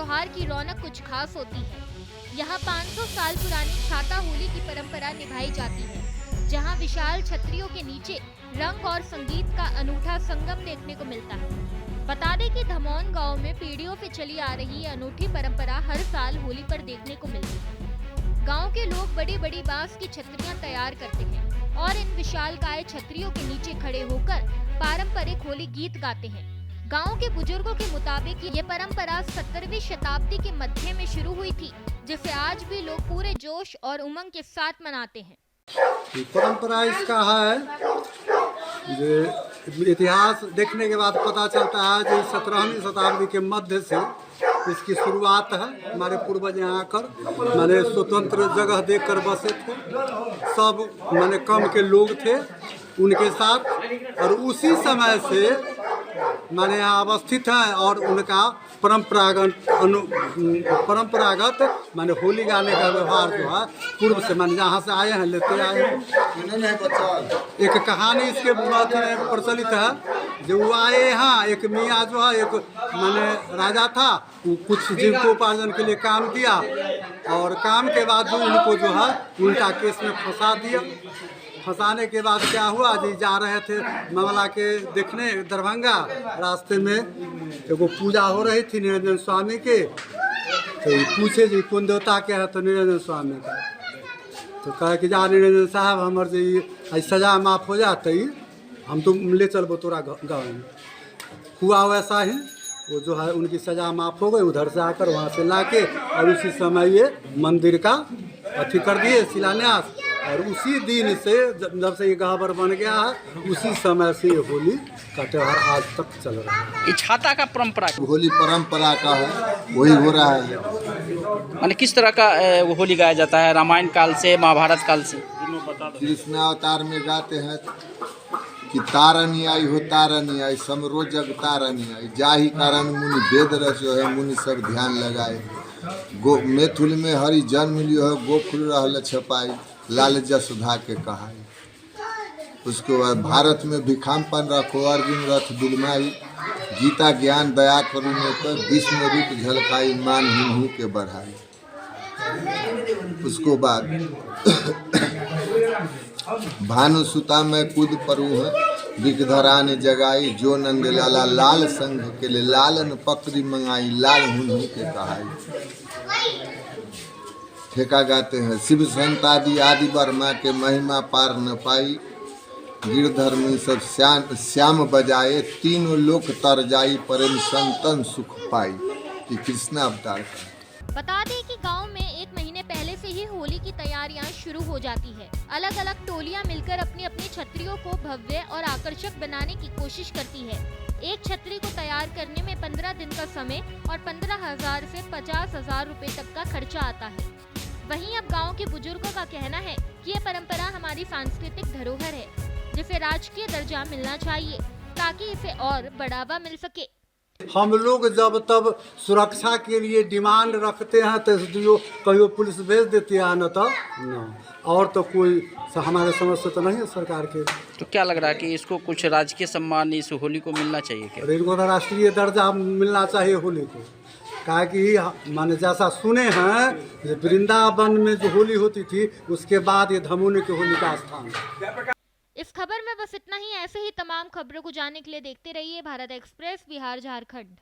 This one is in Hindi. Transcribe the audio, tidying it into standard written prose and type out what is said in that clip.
त्योहार की रौनक कुछ खास होती है। यहाँ 500 साल पुरानी छाता होली की परंपरा निभाई जाती है, जहाँ विशाल छतरियों के नीचे रंग और संगीत का अनूठा संगम देखने को मिलता है। बता दें कि धमौन गांव में पीढ़ियों से चली आ रही ये अनूठी परंपरा हर साल होली पर देखने को मिलती है। गांव के लोग बड़ी बड़ी बांस की छतरियां तैयार करते हैं और इन विशालकाय छतरियों के नीचे खड़े होकर पारंपरिक होली गीत गाते हैं। गांव के बुजुर्गों के मुताबिक ये परंपरा 17वीं शताब्दी के मध्य में शुरू हुई थी, जिसे आज भी लोग पूरे जोश और उमंग के साथ मनाते हैं। परंपरा इसका है जो इतिहास देखने के बाद पता चलता है जो 17वीं शताब्दी के मध्य से इसकी शुरुआत है। हमारे पूर्वज यहाँ आकर माने स्वतंत्र जगह देखकर बसे थे, सब माने कम के लोग थे उनके साथ, और उसी समय से माने यहाँ अवस्थित हैं और उनका परंपरागत माने होली गाने का व्यवहार जो है पूर्व से माने जहाँ से आए हैं लेते आए हैं। एक कहानी इसके में प्रचलित है, जो वो आए यहाँ एक मियाँ जो है एक माने राजा था, वो कुछ जीविकोपार्जन के लिए काम दिया और काम के बाद जो उनको जो है उल्टा केस में फंसा दिया। फंसाने के बाद क्या हुआ जी, जा रहे थे मामला के देखने दरभंगा, रास्ते में एगो पूजा हो रही थी निरंजन स्वामी के, तो पूछे जी कौन देवता के है, तो निरंजन स्वामी का। तो कहे कि जा निरंजन साहब हमारे जी सजा माफ़ हो जाते ही हम तो ले चलबो तोरा गाँव में। हुआ वैसा ही, वो जो है उनकी सजा माफ़ हो गई, उधर से आकर वहाँ से लाके और उसी समय ये मंदिर का अथी कर दिए शिलान्यास, और उसी दिन से जब से ये गहबर बन गया है उसी समय से ये होली का त्यौहार आज तक चल रहा है। ये छाता का परंपरा होली परंपरा का है, वही हो रहा है। माने किस तरह का वो होली गाया जाता है? रामायण काल से, महाभारत काल से? कृष्ण अवतार में गाते हैं कि तारनी आई हो तारनी आई, समरो जग तारनी आई, जाहि कारण मुनि वेद रस जो है मुनि सब ध्यान लगाए। गो मैथुल में हरि जन्म लियो है, गोकुल रहल छपाई, लाल जसुधा के कहाई। उसके बाद भारत में भिखामपन रखो, अर्जुन रथ बिलमाई, गीता ज्ञान दया करुणे पर विष्णु रूप झलकाई, मान हिन्हू के बढ़ाई। उसको बाद भानु सुता में कूद परू है, बिगधरा ने जगाई, जो नंद लाला लाल संघ के लिए, लालन पकड़ी मंगाई, लाल हुन्हू के कहाई। ठेका गाते हैं शिव संत आदि वर्मा के, महिमा पार न पाई, गिरधर में सब श्याम बजाए, तीनों लोक तर जाई, प्रेम संतन सुख पाई। कि कृष्ण अवतार का। बता दें कि गांव में एक महीने पहले से ही होली की तैयारियां शुरू हो जाती है। अलग अलग टोलियां मिलकर अपनी अपनी छतरियों को भव्य और आकर्षक बनाने की कोशिश करती है। एक छतरी को तैयार करने में 15 दिन का समय और 15,000 से 50,000 रुपए तक का खर्चा आता है। वहीं अब गांव के बुजुर्गों का कहना है कि ये परंपरा हमारी सांस्कृतिक धरोहर है, जिसे राजकीय दर्जा मिलना चाहिए ताकि इसे और बढ़ावा मिल सके। हम लोग जब तब सुरक्षा के लिए डिमांड रखते हैं तो कहीं पुलिस भेज देती है, न तो न, और तो कोई हमारे समझ से तो नहीं है सरकार के। तो क्या लग रहा है कि इसको कुछ राजकीय सम्मान इस होली को मिलना चाहिए क्या? इनको तो राष्ट्रीय दर्जा मिलना चाहिए होली को, कहा कि माने जैसा सुने हैं वृंदावन में जो होली होती थी उसके बाद ये धमोनी की होली का स्थान। इस खबर में बस इतना ही। ऐसे ही तमाम खबरों को जानने के लिए देखते रहिए भारत एक्सप्रेस बिहार झारखंड।